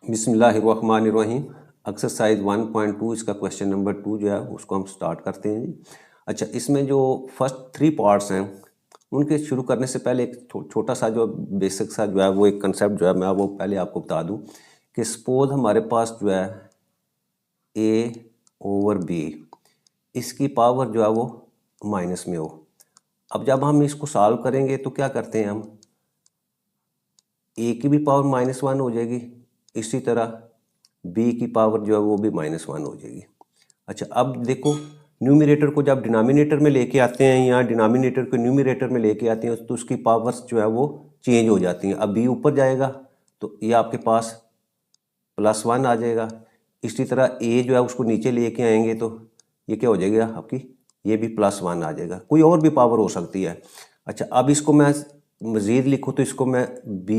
बिस्मिल्लाहिर्रहमानिर्रहीम। एक्सरसाइज 1.2 इसका question number 2 जो है उसको हम स्टार्ट करते हैं जी। अच्छा, इसमें जो फर्स्ट 3 पार्ट्स हैं उनके शुरू करने से पहले एक छोटा सा जो बेसिक सा जो है वो एक कंसेप्ट जो है मैं वो पहले आपको बता दूं कि सपोज हमारे पास जो है a ओवर b, इसकी पावर जो है वो माइनस में हो। अब जब हम इसको सॉल्व करेंगे तो क्या करते हैं हम, a की भी पावर -1 हो जाएगी, इसी तरह b की पावर जो है वो भी -1 हो जाएगी। अच्छा, अब देखो न्यूमरेटर को जब डिनोमिनेटर में लेके आते हैं या डिनोमिनेटर को न्यूमरेटर में लेके आते हैं तो उसकी पावर्स जो है वो चेंज हो जाती हैं। अब b ऊपर जाएगा तो ये आपके पास +1 आ जाएगा, इसी तरह a जो है उसको नीचे लेके आएंगे तो ये क्या हो जाएगा आपकी, ये भी +1 आ जाएगा। कोई और भी पावर हो सकती है। अच्छा, अब इसको मैं मज़ीद लिखूँ तो इसको मैं b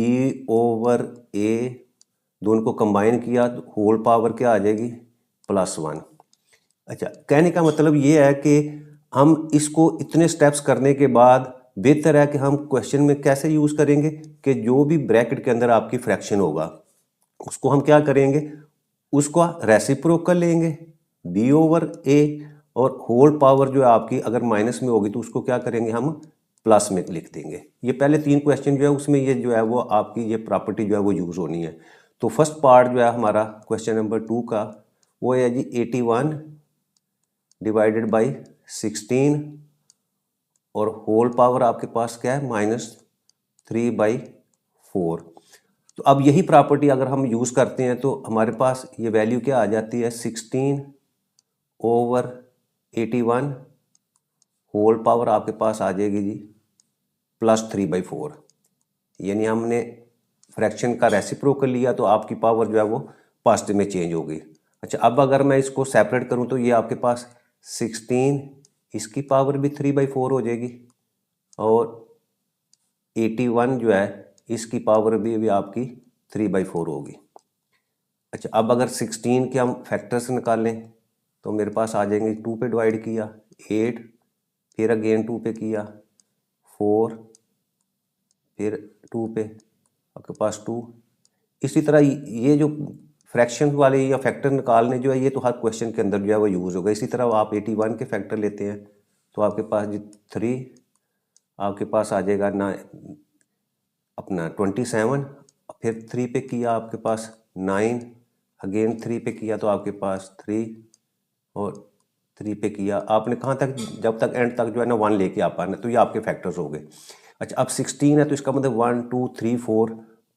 ओवर a दोनों को कंबाइन किया तो होल पावर क्या आ जाएगी, +1। अच्छा, कहने का मतलब ये है कि हम इसको इतने स्टेप्स करने के बाद बेहतर है कि हम क्वेश्चन में कैसे यूज़ करेंगे कि जो भी ब्रैकेट के अंदर आपकी फ्रैक्शन होगा उसको हम क्या करेंगे, उसको रेसिप्रोकल लेंगे b ओवर a, और होल पावर जो है आपकी अगर माइनस में होगी तो उसको क्या करेंगे, हम प्लस में लिख देंगे। ये पहले 3 क्वेश्चन जो है उसमें ये जो है वो आपकी ये प्रॉपर्टी जो है वो यूज़ होनी है। तो फर्स्ट पार्ट जो है हमारा क्वेश्चन नंबर 2 का वो है जी 81 डिवाइडेड बाई 16 और होल पावर आपके पास क्या है -3/4। तो अब यही प्रॉपर्टी अगर हम यूज़ करते हैं तो हमारे पास ये वैल्यू क्या आ जाती है, 16 ओवर 81 होल पावर आपके पास आ जाएगी जी +3/4। यानी हमने फ्रैक्शन का रेसिप्रोकल लिया तो आपकी पावर जो है वो पॉजिटिव में चेंज होगी। अच्छा, अब अगर मैं इसको सेपरेट करूं तो ये आपके पास 16, इसकी पावर भी 3/4 हो जाएगी और 81 जो है इसकी पावर भी आपकी 3/4 होगी। अच्छा, अब अगर 16 के हम फैक्टर्स निकालें तो मेरे पास आ जाएंगे, 2 पे डिवाइड किया 8, फिर अगेन 2 पे किया 4, फिर 2 पे आपके पास 2। इसी तरह ये जो फ्रैक्शन वाले या फैक्टर निकालने जो है ये तो हर क्वेश्चन के अंदर जो है वो यूज़ होगा। इसी तरह आप 81 के फैक्टर लेते हैं तो आपके पास जी 3, आपके पास आ जाएगा ना अपना 27, फिर 3 पे किया आपके पास 9, अगेन 3 पे किया तो आपके पास 3 और 3 पे किया आपने कहाँ तक, जब तक एंड तक जो है ना 1 लेके आ पाना, तो ये आपके फैक्टर्स हो गए। अच्छा, अब 16 है तो इसका मतलब 1 2 3 4,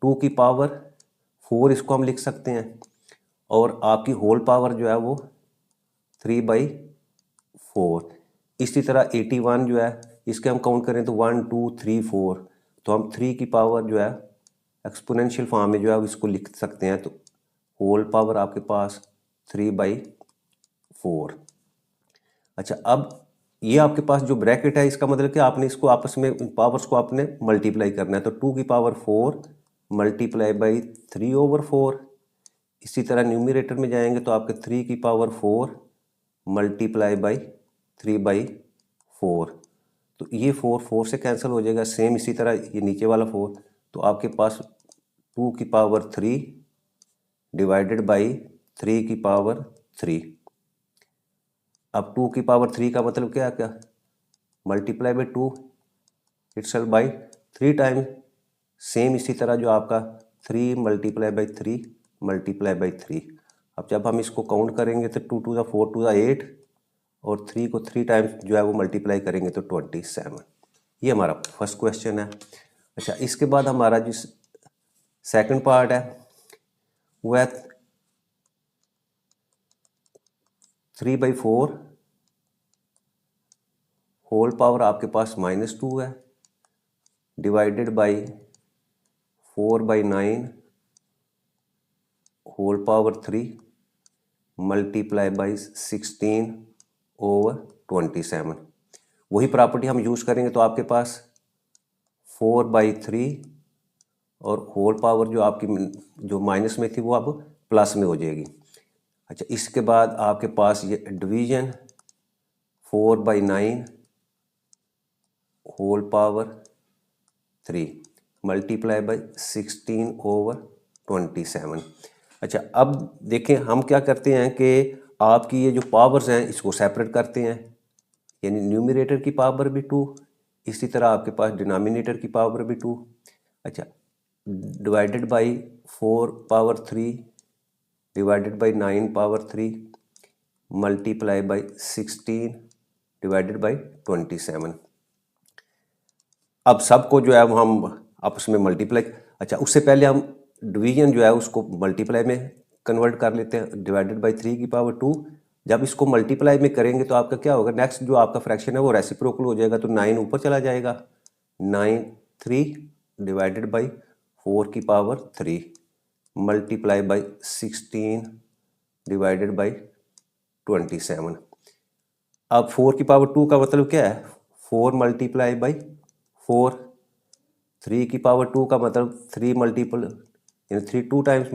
2 की पावर 4 इसको हम लिख सकते हैं और आपकी होल पावर जो है वो 3/4। इसी तरह 81 जो है इसके हम काउंट करें तो 1 2 3 4, तो हम 3 की पावर जो है एक्सपोनेंशियल फॉर्म में जो है इसको लिख सकते हैं तो होल पावर आपके पास 3/4। अच्छा, अब ये आपके पास जो ब्रैकेट है इसका मतलब कि आपने इसको आपस में पावर्स को आपने मल्टीप्लाई करना है तो 2 की पावर 4 मल्टीप्लाई बाई 3/4। इसी तरह न्यूमरेटर में जाएंगे तो आपके 3 की पावर 4 मल्टीप्लाई बाई 3/4। तो ये 4 4 से कैंसिल हो जाएगा, सेम इसी तरह ये नीचे वाला 4, तो आपके पास 2 की पावर 3 डिवाइडेड बाई 3 की पावर 3। अब 2 की पावर 3 का मतलब क्या क्या, multiply by 2 itself by 3 times, same इसी तरह जो आपका 3 मल्टीप्लाई बाई 3 मल्टीप्लाई बाई 3। अब जब हम इसको काउंट करेंगे तो 2 2 4 2 8 और 3 को 3 टाइम्स जो है वो मल्टीप्लाई करेंगे तो 27। ये हमारा फर्स्ट क्वेश्चन है। अच्छा, इसके बाद हमारा जिस सेकंड पार्ट है वो है 3/4 होल पावर आपके पास -2 है divided by 4/9 whole power 3 multiply by 16/27। वही प्रॉपर्टी हम यूज़ करेंगे तो आपके पास 4/3 और होल पावर जो आपकी जो माइनस में थी वो अब प्लस में हो जाएगी। अच्छा, इसके बाद आपके पास ये division 4/9 whole power 3 multiply by 16/27। अच्छा, अब देखें हम क्या करते हैं कि आपकी ये जो पावर्स हैं इसको सेपरेट करते हैं, यानी न्यूमरेटर की पावर भी 2, इसी तरह आपके पास डिनोमिनेटर की पावर भी 2। अच्छा, divided by 4 power 3 divided by 9 power 3 multiply by 16 divided by 27। अब सबको जो है वो हम आपस में मल्टीप्लाई, अच्छा उससे पहले हम डिवीजन जो है उसको मल्टीप्लाई में कन्वर्ट कर लेते हैं, डिवाइडेड बाई 3 की पावर 2। जब इसको मल्टीप्लाई में करेंगे तो आपका क्या होगा, नेक्स्ट जो आपका फ्रैक्शन है वो रेसिप्रोकल हो जाएगा, तो 9 ऊपर चला जाएगा, 9 3 डिवाइडेड बाई 4 की power 3 multiply by 16 divided by 27। अब 4 की पावर 2 का मतलब क्या है, 4 मल्टीप्लाई बाई 4, 3 की पावर 2 का मतलब 3 मल्टीपल यानी 3 2 टाइम्स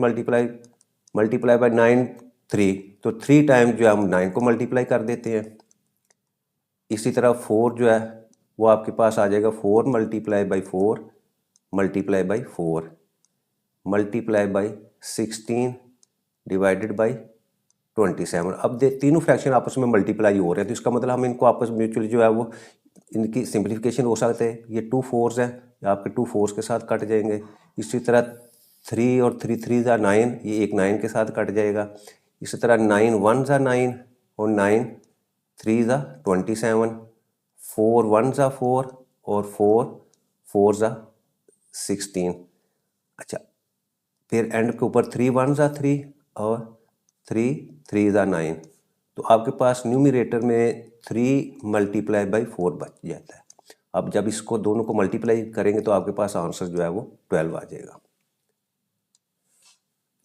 मल्टीप्लाई बाई 9 3, तो 3 टाइम्स जो है हम 9 को मल्टीप्लाई कर देते हैं। इसी तरह 4 जो है वो आपके पास आ जाएगा 4 multiply by 4 multiply by 4 multiply by 16 divided by 27। अब तीनों फ्रैक्शन आपस में मल्टीप्लाई हो रहे हैं, तो इसका मतलब हम इनको आपस में म्यूचुअली जो है वो इनकी सिंप्लीफिकेशन हो सकते हैं। ये 2 4s हैं, आपके 2 4s के साथ कट जाएंगे। इसी तरह 3 और 3 3 ज़ा 9, ये एक 9 के साथ कट जाएगा। इसी तरह 9 1 ज़ा 9 और 9 3 ज़ा 27, 4 1 ज़ा 4 और 4 4 ज़ा 16। अच्छा, फिर एंड के ऊपर 3 1 ज़ा 3 और 3 3 ज़ा 9, तो आपके पास न्यूमरेटर में 3 मल्टीप्लाई बाई 4 बच जाता है। अब जब इसको दोनों को मल्टीप्लाई करेंगे तो आपके पास आंसर जो है वो 12 आ जाएगा।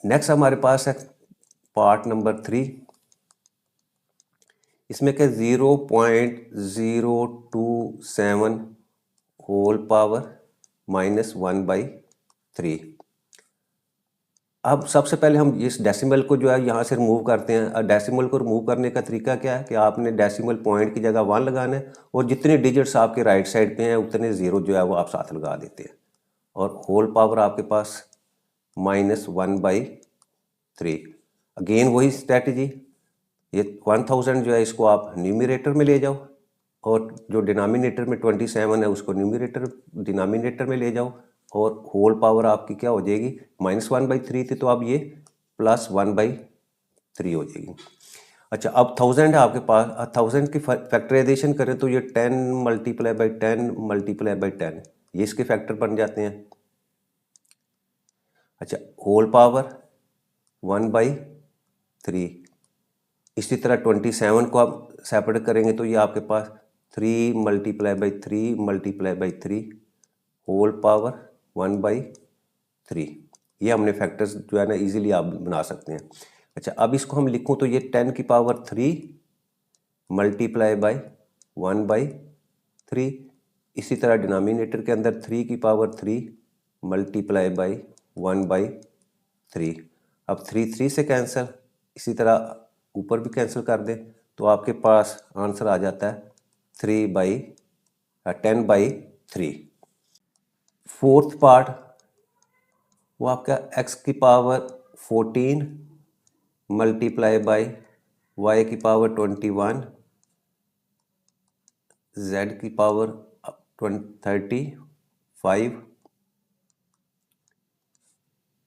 नेक्स्ट हमारे पास है पार्ट नंबर 3। इसमें क्या 0.027 होल पावर -1/3। अब सबसे पहले हम इस डेसिमल को जो है यहाँ से रिमूव करते हैं। डेसिमल को रिमूव करने का तरीका क्या है कि आपने डेसिमल पॉइंट की जगह 1 लगाना है और जितने डिजिट्स आपके राइट साइड पे हैं उतने ज़ीरो जो है वो आप साथ लगा देते हैं, और होल पावर आपके पास -1/3। अगेन वही स्ट्रैटेजी, ये 1000 जो है इसको आप न्यूमरेटर में ले जाओ और जो डिनोमिनेटर में 27 है उसको डिनोमिनेटर में ले जाओ, और होल पावर आपकी क्या हो जाएगी, -1/3 थी तो अब ये +1/3 हो जाएगी। अच्छा, अब 1000 है आपके पास, 1000 की फैक्टराइजेशन करें तो ये 10 मल्टीप्लाई बाई 10 मल्टीप्लाई बाई 10, ये इसके फैक्टर बन जाते हैं। अच्छा, होल पावर 1/3। इसी तरह 27 को आप सेपरेट करेंगे तो ये आपके पास 3 multiply by 3 multiply by 3 whole power 1/3। ये हमने फैक्टर्स जो है ना इजीली आप बना सकते हैं। अच्छा, अब इसको हम लिखूं तो ये 10 की पावर 3 मल्टीप्लाई बाई 1/3। इसी तरह डिनोमिनेटर के अंदर 3 की पावर 3 मल्टीप्लाई बाई 1/3। अब 3 3 से कैंसिल, इसी तरह ऊपर भी कैंसिल कर दें तो आपके पास आंसर आ जाता है 10/3। फोर्थ पार्ट वो आपका x की पावर 14 मल्टीप्लाई बाई y की पावर 21 z की पावर 35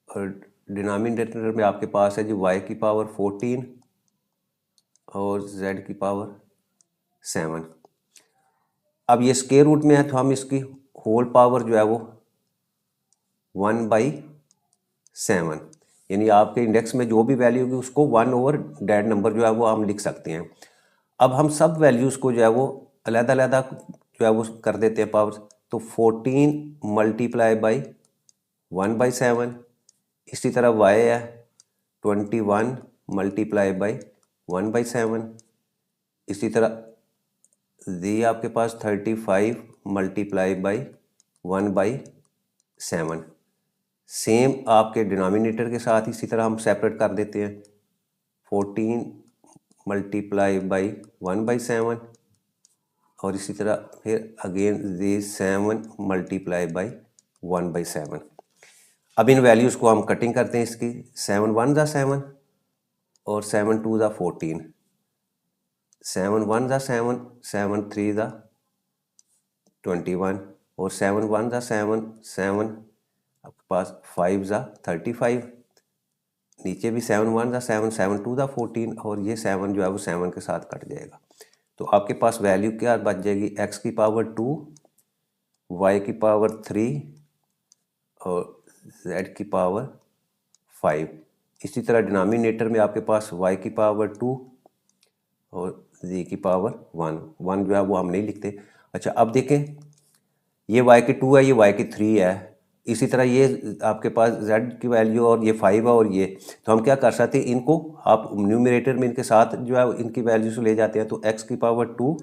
और डिनोमिनेटर में आपके पास है जी y की पावर 14 और z की पावर 7। अब ये स्क्वायर रूट में है तो हम इसकी होल पावर जो है वो 1/7, यानी आपके इंडेक्स में जो भी वैल्यू होगी उसको 1 ओवर डेड नंबर जो है वो हम लिख सकते हैं। अब हम सब वैल्यूज़ को जो है वो अलग-अलग जो है वो कर देते हैं पावर, तो 14 मल्टीप्लाई बाई 1/7। इसी तरह y है 21 मल्टीप्लाई बाई 1/7। इसी तरह z आपके पास 35 मल्टीप्लाई बाई 1/7। सेम आपके डिनोमिनेटर के साथ इसी तरह हम सेपरेट कर देते हैं, 14 मल्टीप्लाई बाई 1/7 और इसी तरह फिर अगेन 7 मल्टीप्लाई बाई 1/7। अब इन वैल्यूज़ को हम कटिंग करते हैं इसकी। 7 1 ज़ा 7 और 7 2 ज़ा 14, 7 1 ज़ा 7, 7 3 ज़ा 21 और 7 1 ज़ा 7, 7 आपके पास 5 ज़ा 35, नीचे भी 7 1 ज़ा 7, 7 2 ज़ा 14 और ये 7 जो है वो 7 के साथ कट जाएगा। तो आपके पास वैल्यू क्या बच जाएगी, x की पावर 2, y की पावर 3 और z की पावर 5। इसी तरह डिनोमिनेटर में आपके पास y की पावर 2 और z की पावर 1 जो है वो हम नहीं लिखते। अच्छा अब देखें, ये y की 2 है, ये y की 3 है, इसी तरह ये आपके पास z की वैल्यू और ये 5 है और ये, तो हम क्या कर सकते हैं, इनको आप न्यूमरेटर में इनके साथ जो है इनकी वैल्यूज ले जाते हैं। तो x की पावर 2,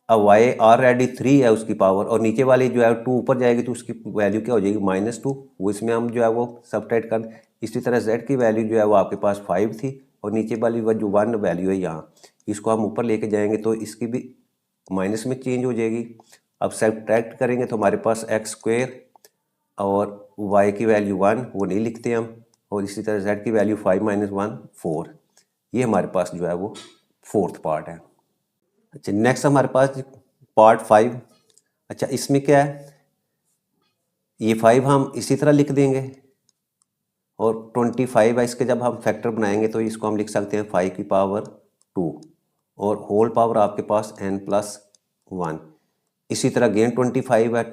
अब y ऑलरेडी 3 है उसकी पावर, और नीचे वाली जो है 2 ऊपर जाएगी तो उसकी वैल्यू क्या हो जाएगी, -2, वो इसमें हम जो है वो सबट्रैक्ट कर। इसी तरह z की वैल्यू जो है वो आपके पास 5 थी और नीचे वाली वो जो 1 वैल्यू है यहाँ, इसको हम ऊपर लेके जाएंगे तो इसकी भी माइनस में चेंज हो जाएगी। अब सबट्रैक्ट करेंगे तो हमारे पास x² और y की वैल्यू 1 वो नहीं लिखते हम, और इसी तरह z की वैल्यू 5 - 1 4। ये हमारे पास जो है वो फोर्थ पार्ट है। अच्छा नेक्स्ट हमारे पास पार्ट 5। अच्छा इसमें क्या है, ये 5 हम इसी तरह लिख देंगे और 25 है, इसके जब हम फैक्टर बनाएंगे तो इसको हम लिख सकते हैं 5 की पावर 2 और होल पावर आपके पास n+1। इसी तरह गेन 25 है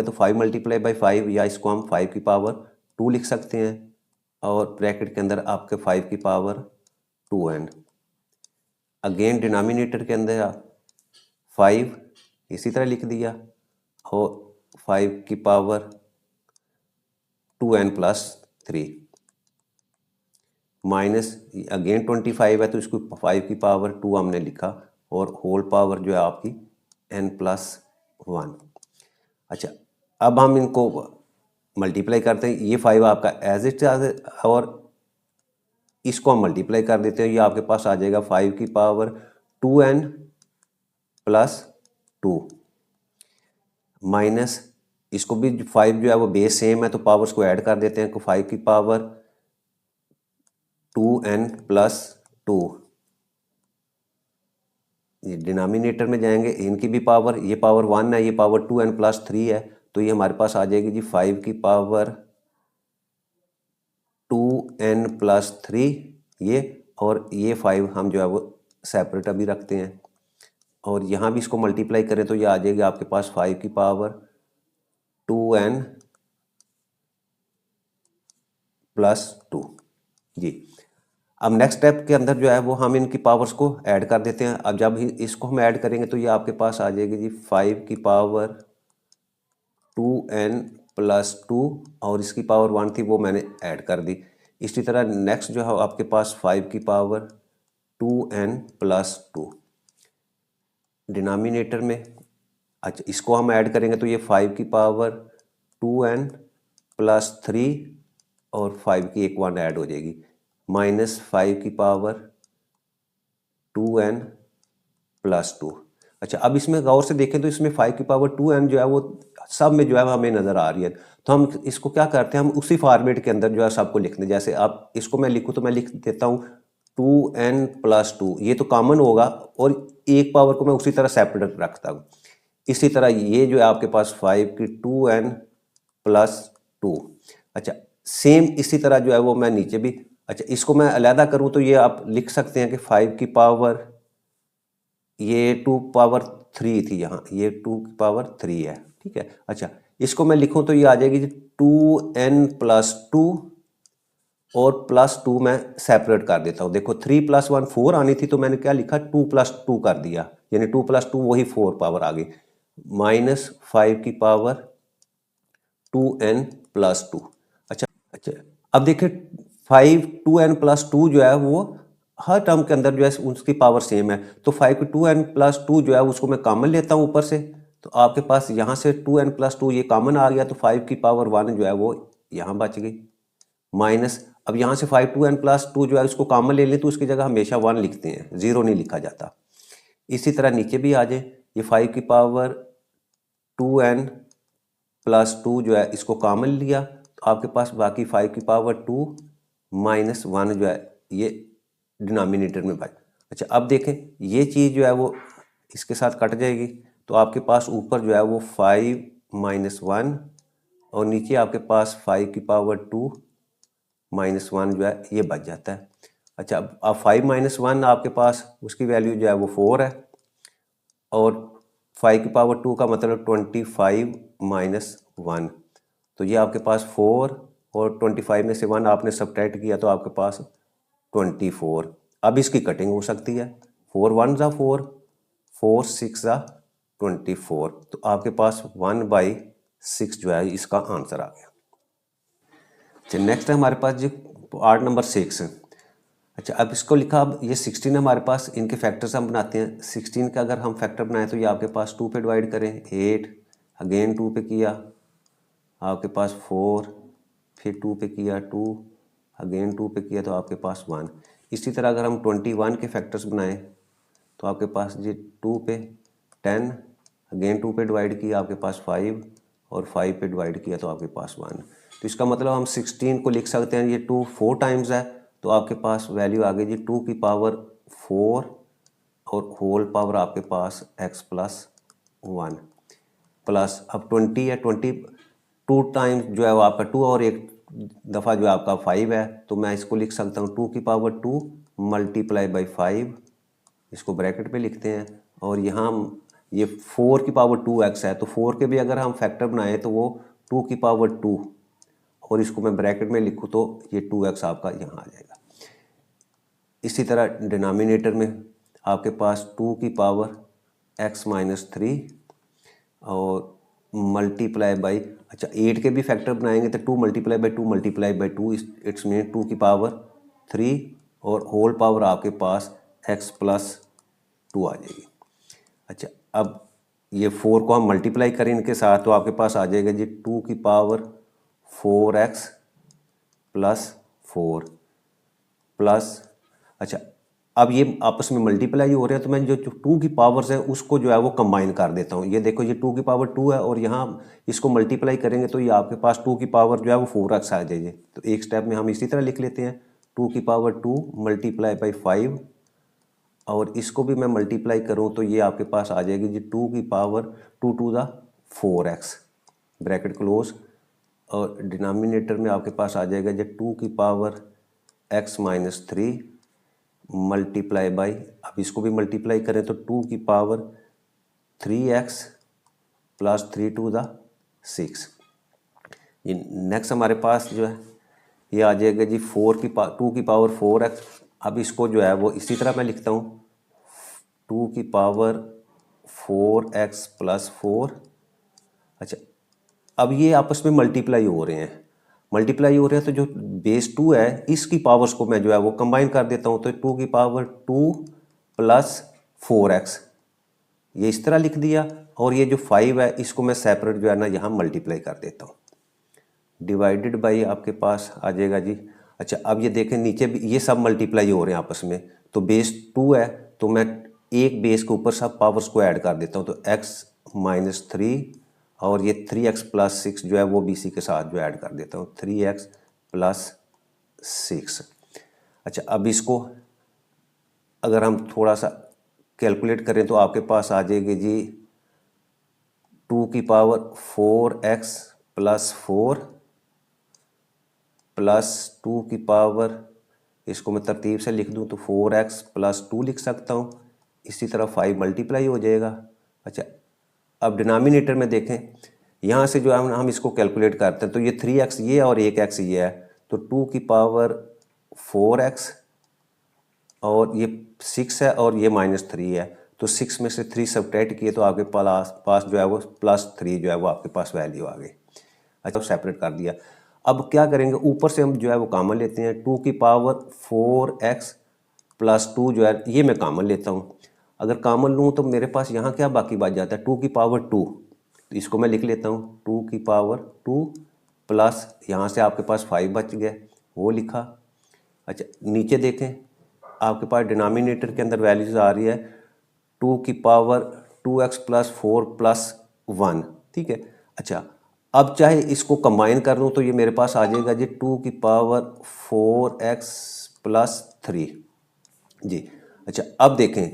तो 5 × 5 या इसको हम 5 की पावर 2 लिख सकते हैं और ब्रैकेट के अंदर आपके 5 की पावर 2n। अगेन डिनोमिनेटर के अंदर 5 इसी तरह लिख दिया और 5 की पावर 2n+3 माइनस अगेन 25 है तो इसको 5 की पावर 2 हमने लिखा और होल पावर जो है आपकी n+1। अच्छा अब हम इनको मल्टीप्लाई करते हैं, ये 5 आपका एज इट और इसको हम मल्टीप्लाई कर देते हैं, ये आपके पास आ जाएगा 5 की पावर 2n+2 माइनस इसको भी 5 जो है वो बेस सेम है तो पावर्स को ऐड कर देते हैं, तो 5 की पावर 2n+2, ये डिनोमिनेटर में जाएंगे, इनकी भी पावर, ये पावर 1 है, ये पावर 2n+3 है, तो ये हमारे पास आ जाएगी जी 5 की पावर 2n+3 ये, और ये 5 हम जो है वो सेपरेट अभी रखते हैं और यहाँ भी इसको मल्टीप्लाई करें तो ये आ जाएगी आपके पास 5 की पावर 2n+2 जी। अब नेक्स्ट स्टेप के अंदर जो है वो हम इनकी पावर्स को ऐड कर देते हैं। अब जब इसको हम ऐड करेंगे तो ये आपके पास आ जाएगी जी 5 की पावर 2n+2 और इसकी पावर 1 थी वो मैंने ऐड कर दी। इसी तरह नेक्स्ट जो है आपके पास 5 की पावर 2n+2 डिनोमिनेटर में। अच्छा इसको हम ऐड करेंगे तो ये 5 की पावर 2n+3 और 5 की एक 1 ऐड हो जाएगी माइनस 5 की पावर 2n+2। अच्छा अब इसमें गौर से देखें तो इसमें 5 की पावर 2n जो है वो सब में जो है हमें नज़र आ रही है, तो हम इसको क्या करते हैं, हम उसी फॉर्मेट के अंदर जो है सबको लिखते हैं। जैसे अब इसको मैं लिखूँ तो मैं लिख देता हूँ 2n+2, ये तो कॉमन होगा और एक पावर को मैं उसी तरह सेपरेट रखता हूँ। इसी तरह ये जो है आपके पास 5 की 2n+2। अच्छा सेम इसी तरह जो है वो मैं नीचे भी, अच्छा इसको मैं अलहदा करूँ तो ये आप लिख सकते हैं कि 5 की पावर, ये 2 पावर 3 थी यहाँ, ये 2 की पावर 3 है, ठीक है। अच्छा इसको मैं लिखूँ तो ये आ जाएगी 2n+2 और +2 मैं सेपरेट कर देता हूँ। देखो 3 + 1 4 आनी थी तो मैंने क्या लिखा 2+2 कर दिया, यानी 2+2 वही 4 पावर आ गई माइनस 5 की पावर 2n+2। अच्छा अब देखिए 5 2n+2 जो है वो हर टर्म के अंदर जो है उसकी पावर सेम है, तो 5 की 2n+2 जो है उसको मैं कॉमन लेता हूँ ऊपर से, तो आपके पास यहाँ से 2n+2 ये कॉमन आ गया तो 5 की पावर 1 जो है वो यहाँ बच गई माइनस, अब यहाँ से 5 2n+2 जो है उसको कॉमन ले लें तो उसकी जगह हमेशा 1 लिखते हैं, 0 नहीं लिखा जाता। इसी तरह नीचे भी आ जाए, ये 5 की पावर 2n+2 जो है इसको कॉमन लिया तो तो आपके पास बाकी 5 की पावर 2 माइनस 1 जो है ये डिनोमिनेटर में बच। अच्छा अब देखें ये चीज़ जो है वो इसके साथ कट जाएगी, तो आपके पास ऊपर जो है वो 5 माइनस 1 और नीचे आपके पास 5 की पावर 2 माइनस 1 जो है ये बच जाता है। अच्छा अब 5 माइनस 1 आपके पास उसकी वैल्यू जो है वो 4 है और 5 की पावर 2 का मतलब 25 माइनस 1, तो ये आपके पास 4 और 25 में से 1 आपने सब्ट्रैक्ट किया तो आपके पास 24। अब इसकी कटिंग हो सकती है, 4 1 ज़ा 4, 4 6 ज़ा 24, तो आपके पास 1/6 जो है इसका आंसर आ गया। अच्छा नेक्स्ट है हमारे पास जी पार्ट नंबर 6। अच्छा अब इसको लिखा, अब ये 16 हमारे पास, इनके फैक्टर्स हम बनाते हैं। 16 का अगर हम फैक्टर बनाएं तो ये आपके पास 2 पे डिवाइड करें 8, अगेन 2 पे किया आपके पास 4, फिर 2 पे किया 2, अगेन 2 पे किया तो आपके पास 1। इसी तरह अगर हम 21 के फैक्टर्स बनाएं तो आपके पास जी 2 पे 10, अगेन 2 पे डिवाइड किया आपके पास 5 और 5 पे डिवाइड किया तो आपके पास 1। तो इसका मतलब हम 16 को लिख सकते हैं, ये 2 4 टाइम्स है तो आपके पास वैल्यू आ गई जी 2 की पावर 4 और होल पावर आपके पास x प्लस 1 प्लस अब 20 है, 22 टाइम्स जो है वो आपका 2 और एक दफ़ा जो है आपका 5 है, तो मैं इसको लिख सकता हूँ 2 की पावर 2 मल्टीप्लाई बाई 5, इसको ब्रैकेट पे लिखते हैं। और यहाँ ये 4 की पावर 2x है, तो 4 के भी अगर हम फैक्टर बनाएं तो वो 2 की पावर 2 और इसको मैं ब्रैकेट में लिखूँ तो ये 2x आपका यहाँ आ जाएगा। इसी तरह डिनोमिनेटर में आपके पास 2 की पावर x माइनस 3 और मल्टीप्लाई बाई, अच्छा 8 के भी फैक्टर बनाएंगे तो 2 multiply by 2 multiply by 2, it's mean 2 की पावर 3 और होल पावर आपके पास x प्लस 2 आ जाएगी। अच्छा अब ये 4 को हम मल्टीप्लाई करें इनके साथ तो आपके पास आ जाएगा जी 2 की पावर 4x प्लस 4 प्लस, अच्छा अब ये आपस में मल्टीप्लाई हो रहे हैं तो मैं जो 2 की पावर्स है उसको जो है वो कंबाइन कर देता हूँ। ये देखो ये 2 की पावर 2 है और यहाँ इसको मल्टीप्लाई करेंगे तो ये आपके पास 2 की पावर जो है वो 4x आ जाएगी। तो एक स्टेप में हम इसी तरह लिख लेते हैं 2 की पावर 2 मल्टीप्लाई बाई 5 और इसको भी मैं मल्टीप्लाई करूँ तो ये आपके पास आ जाएगी जी 2 की power 2 to the 4x bracket close और डिनोमिनेटर में आपके पास आ जाएगा जी 2 की power x minus 3 multiply by, अब इसको भी मल्टीप्लाई करें तो 2 की power 3x plus 3 to the 6। ये नेक्स्ट हमारे पास जो है ये आ जाएगा जी 2 की पावर 4x। अब इसको जो है वो इसी तरह मैं लिखता हूँ 2 की पावर 4x प्लस 4। अच्छा अब ये आपस में मल्टीप्लाई हो रहे हैं, तो जो बेस 2 है इसकी पावर्स को मैं जो है वो कंबाइन कर देता हूँ, तो 2 की पावर 2 प्लस 4x ये इस तरह लिख दिया और ये जो 5 है इसको मैं सेपरेट जो है ना यहाँ मल्टीप्लाई कर देता हूँ, डिवाइडेड बाई आपके पास आ जाएगा जी। अच्छा अब ये देखें नीचे भी ये सब मल्टीप्लाई हो रहे हैं आपस में, तो बेस 2 है तो मैं एक बेस के ऊपर सब पावर्स को ऐड कर देता हूँ, तो x माइनस 3 और ये 3x प्लस 6 जो है वो भी इसी के साथ जो ऐड कर देता हूँ 3x प्लस 6। अच्छा अब इसको अगर हम थोड़ा सा कैलकुलेट करें तो आपके पास आ जाएगी जी 2 की पावर 4x प्लस 4 प्लस 2 की पावर, इसको मैं तरतीब से लिख दूं तो 4x प्लस 2 लिख सकता हूं, इसी तरह 5 मल्टीप्लाई हो जाएगा। अच्छा अब डिनोमिनेटर में देखें यहाँ से जो है हम इसको कैलकुलेट करते हैं तो ये 3x ये और 1x ये है, तो 2 की पावर 4x और ये 6 है और ये माइनस 3 है, तो 6 में से 3 सब्ट्रैक्ट किए तो आपके पास जो है वो प्लस 3 जो है वो आपके पास वैल्यू आ गई। अच्छा सेपरेट कर दिया। अब क्या करेंगे ऊपर से हम जो है वो कॉमन लेते हैं, 2 की पावर 4x प्लस 2 जो है ये मैं कॉमन लेता हूँ। अगर कॉमन लूँ तो मेरे पास यहाँ क्या बाकी बच जाता है 2 की पावर 2, तो इसको मैं लिख लेता हूँ 2 की पावर 2 प्लस यहाँ से आपके पास 5 बच गया वो लिखा। अच्छा नीचे देखें आपके पास डिनोमिनेटर के अंदर वैल्यूज आ रही है 2 की पावर 2x प्लस 4 प्लस 1, ठीक है। अच्छा अब चाहे इसको कंबाइन कर दूँ तो ये मेरे पास आ जाएगा जी 2 की पावर 4x प्लस 3 जी। अच्छा अब देखें,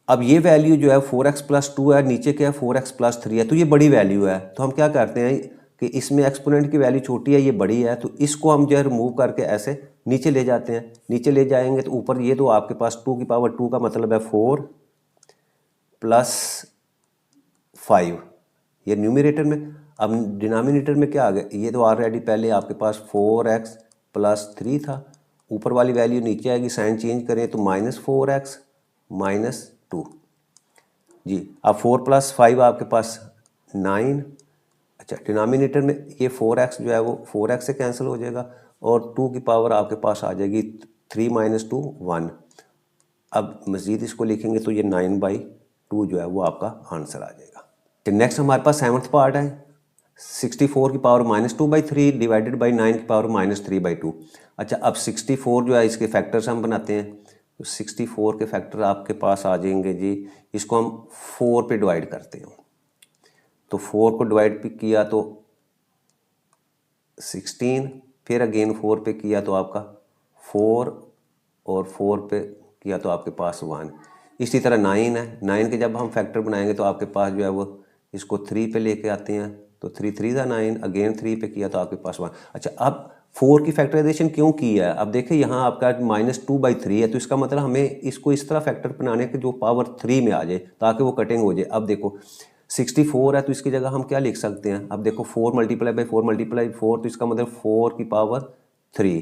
अब ये वैल्यू जो है 4x प्लस 2 है, नीचे क्या है 4x प्लस 3 है, तो ये बड़ी वैल्यू है। तो हम क्या करते हैं कि इसमें एक्सपोनेंट की वैल्यू छोटी है, ये बड़ी है, तो इसको हम जो है रिमूव करके ऐसे नीचे ले जाते हैं। नीचे ले जाएंगे तो ऊपर ये तो आपके पास 2 की पावर 2 का मतलब है 4 प्लस 5, ये न्यूमरेटर में। अब डिनोमिनेटर में क्या आ गया, ये तो ऑलरेडी पहले आपके पास 4x प्लस 3 था, ऊपर वाली वैल्यू नीचे आएगी, साइन चेंज करें तो -4x माइनस 2 जी। अब 4 प्लस 5 आपके पास 9। अच्छा डिनोमिनेटर में ये 4x जो है वो 4x से कैंसिल हो जाएगा और 2 की पावर आपके पास आ जाएगी 3 माइनस 2 1। अब मज़ीद इसको लिखेंगे तो ये 9/2 जो है वो आपका आंसर आ जाएगा। तो नेक्स्ट हमारे पास 7th पार्ट है, 64 की पावर -2/3 डिवाइडेड बाई 9 की पावर -3/2। अच्छा अब 64 जो है इसके फैक्टर्स हम बनाते हैं, तो 64 के फैक्टर आपके पास आ जाएंगे जी, इसको हम 4 पे डिवाइड करते हैं, तो 4 को डिवाइड पे किया तो 16, फिर अगेन 4 पे किया तो आपका 4 और 4 पे किया तो आपके पास 1। इसी तरह 9 है, 9 के जब हम फैक्टर बनाएंगे तो आपके पास जो है वो इसको 3 पे लेके आते हैं, तो 3 3 था 9, अगेन 3 पे किया तो आपके पास 1। अच्छा अब 4 की फैक्टराइजेशन क्यों की है, अब देखिए यहाँ आपका -2/3 है, तो इसका मतलब हमें इसको इस तरह फैक्टर बनाने के जो पावर 3 में आ जाए ताकि वो कटिंग हो जाए। अब देखो 64 है तो इसकी जगह हम क्या लिख सकते हैं, अब देखो 4 मल्टीप्लाई बाई 4 मल्टीप्लाई 4, तो इसका मतलब 4 की पावर 3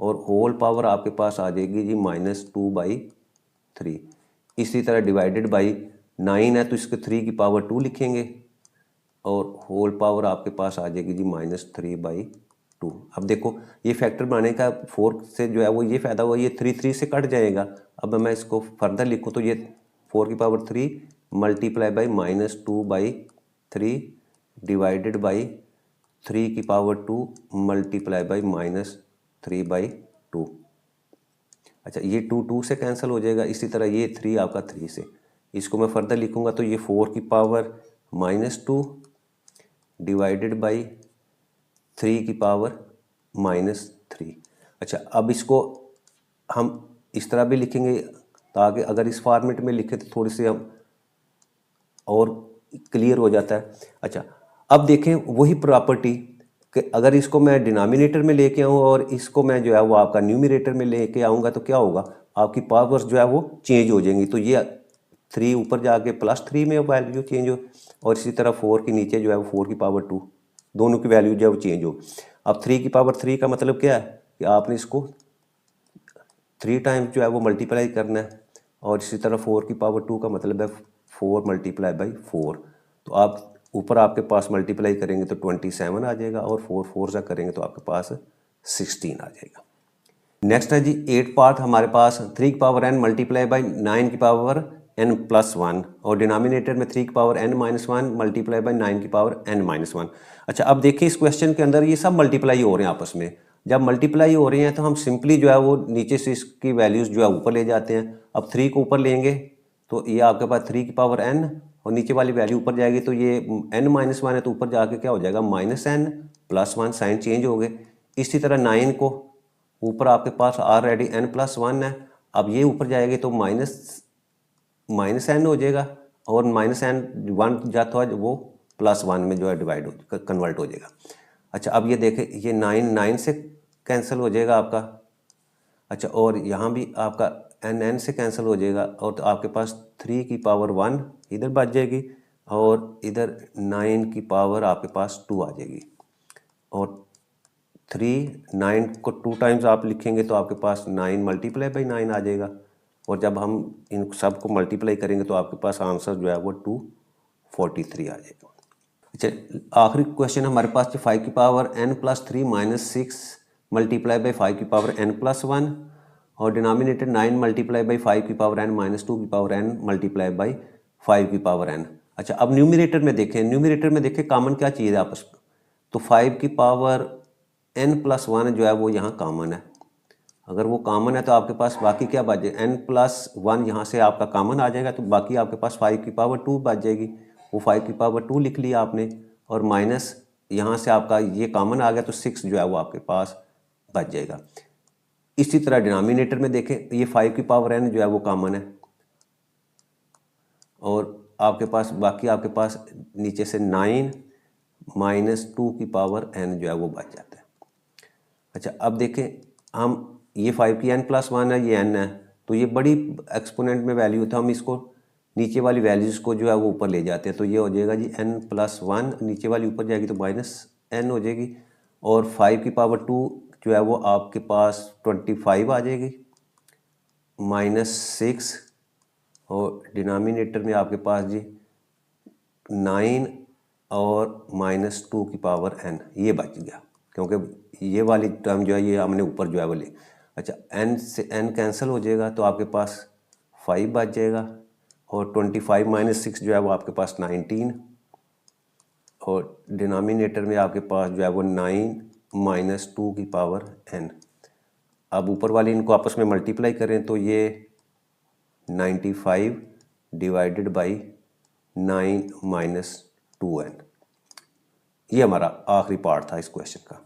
और होल पावर आपके पास आ जाएगी जी -2/3। इसी तरह डिवाइडेड बाई 9 है तो इसके 3 की पावर 2 लिखेंगे और होल पावर आपके पास आ जाएगी जी -3/2। अब देखो ये फैक्टर बनाने का 4 से जो है वो ये फ़ायदा हुआ, ये 3 3 से कट जाएगा। अब मैं इसको फर्दर लिखूँ तो ये 4 की power 3 multiply by -2/3 divided by 3 की पावर 2 मल्टीप्लाई बाई -3/2। अच्छा ये 2 2 से कैंसिल हो जाएगा, इसी तरह ये 3 आपका 3 से, इसको मैं फर्दर लिखूँगा तो ये 4 की पावर -2 डिवाइडेड बाई 3 की पावर -3। अच्छा अब इसको हम इस तरह भी लिखेंगे ताकि अगर इस फॉर्मेट में लिखे तो थोड़ी सी हम और क्लियर हो जाता है। अच्छा अब देखें वही प्रॉपर्टी कि अगर इसको मैं डिनोमिनेटर में लेके आऊँ और इसको मैं जो है वो आपका न्यूमरेटर में लेके आऊँगा तो क्या होगा, आपकी पावर्स जो है वो चेंज हो जाएंगी। तो ये 3 ऊपर जाके +3 में वैल्यू चेंज हो और इसी तरह 4 के नीचे जो है वो 4 की पावर 2, दोनों की वैल्यू जो है वो चेंज हो। अब 3 की पावर 3 का मतलब क्या है कि आपने इसको 3 टाइम्स जो है वो मल्टीप्लाई करना है और इसी तरह 4 की पावर 2 का मतलब है 4 मल्टीप्लाई बाई 4। तो आप ऊपर आपके पास मल्टीप्लाई करेंगे तो 27 आ जाएगा और 4 4 से करेंगे तो आपके पास 16 आ जाएगा। नेक्स्ट है जी 8 पार्ट हमारे पास 3 की पावर n मल्टीप्लाई बाई 9 की पावर n प्लस 1 और डिनोमिनेटर में 3 की power n minus 1 multiply by 9 की पावर n माइनस 1। अच्छा अब देखिए इस क्वेश्चन के अंदर ये सब मल्टीप्लाई हो रहे हैं आपस में, जब मल्टीप्लाई हो रहे हैं तो हम सिंपली जो है वो नीचे से इसकी वैल्यूज़ जो है ऊपर ले जाते हैं। अब 3 को ऊपर लेंगे तो ये आपके पास 3 की पावर n और नीचे वाली वैल्यू ऊपर जाएगी तो ये n माइनस 1 है तो ऊपर जाके क्या हो जाएगा -n प्लस 1, साइन चेंज हो गए। इसी तरह 9 को ऊपर आपके पास ऑलरेडी n प्लस 1 है, अब ये ऊपर जाएगी तो -n हो जाएगा और -n 1 जाता है वो +1 में जो है डिवाइड हो कन्वर्ट हो जाएगा। अच्छा अब ये देखें ये 9 से कैंसिल हो जाएगा आपका। अच्छा और यहाँ भी आपका n से कैंसिल हो जाएगा और तो आपके पास 3 की पावर 1 इधर बच जाएगी और इधर 9 की पावर आपके पास 2 आ जाएगी और 9 को 2 टाइम्स आप लिखेंगे तो आपके पास 9 मल्टीप्लाई बाई 9 आ जाएगा और जब हम इन सब को मल्टीप्लाई करेंगे तो आपके पास आंसर जो है वो 243 आ जाएगा। अच्छा आखिरी क्वेश्चन हमारे पास 5 की power n plus 3 minus 6 multiply by 5 की पावर n प्लस 1 और डिनोमिनेटर 9 मल्टीप्लाई बाई 5 की पावर n माइनस 2 की पावर n मल्टीप्लाई बाई 5 की पावर n। अच्छा अब न्यूमरेटर में देखें कॉमन क्या चीज़ है आपस में, तो 5 की पावर n प्लस 1 जो है वो यहाँ कॉमन है, अगर वो कॉमन है तो आपके पास बाकी क्या बच जाए n प्लस 1 यहाँ से आपका कॉमन आ जाएगा तो बाकी आपके पास 5 की पावर 2 बच जाएगी, वो 5 की पावर 2 लिख लिया आपने और माइनस यहाँ से आपका ये कॉमन आ गया तो 6 जो है वो आपके पास बच जाएगा। इसी तरह डिनोमिनेटर में देखें, ये 5 की पावर n जो है वो कॉमन है और आपके पास बाकी आपके पास नीचे से 9 माइनस 2 की पावर n जो है वो बच जाता है। अच्छा, अब देखें हम ये 5 की n+1 है, ये n है, तो ये बड़ी एक्सपोनेंट में वैल्यू था, हम इसको नीचे वाली वैल्यूज़ को जो है वो ऊपर ले जाते हैं, तो ये हो जाएगा जी n+1, नीचे वाली ऊपर जाएगी तो -n हो जाएगी और 5 की पावर 2 जो है वो आपके पास 25 आ जाएगी -6 और डिनोमिनेटर में आपके पास जी 9 और -2 की पावर n ये बच गया, क्योंकि ये वाली टर्म जो है ये हमने ऊपर जो है वो ले। अच्छा, n से n कैंसिल हो जाएगा तो आपके पास 5 बच जाएगा और 25 - 6 जो है वो आपके पास 19 और डिनोमिनेटर में आपके पास जो है वो 9 - 2 की पावर n। अब ऊपर वाले इनको आपस में मल्टीप्लाई करें तो ये 95 डिवाइडेड बाई 9 - 2n। ये हमारा आखिरी पार्ट था इस क्वेश्चन का।